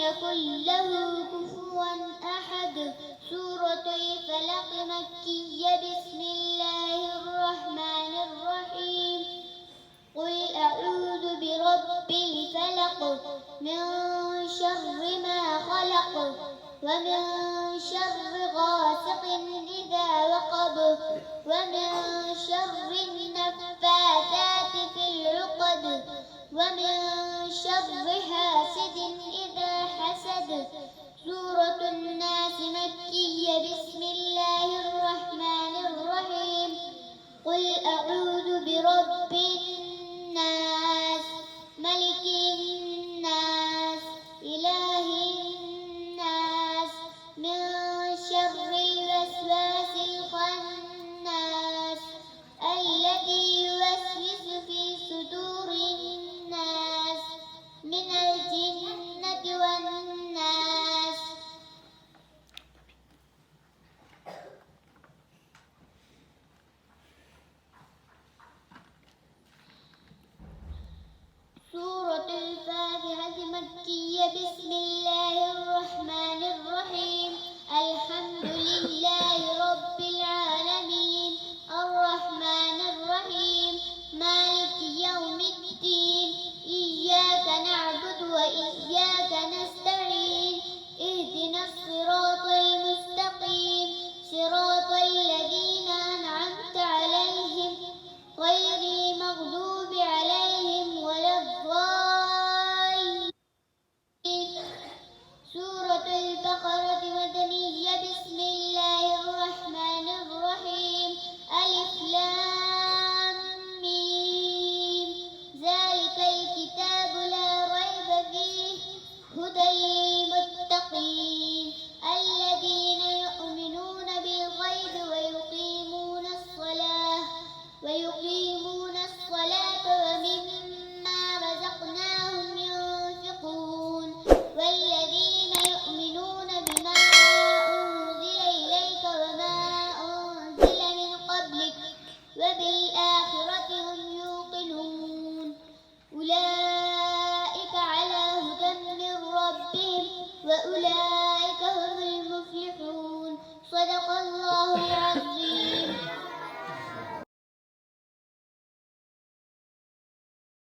يكن له كفوا أحد. سورة الفلق مكية. بسم الله الرحمن الرحيم. قل أعوذ برب الفلق من شر ما خلق ومن شر غاسق إذا وقب ومن شر النفاثات في العقد ومن شر حاسد إذا حسد. سورة الناس مكية. بسم الله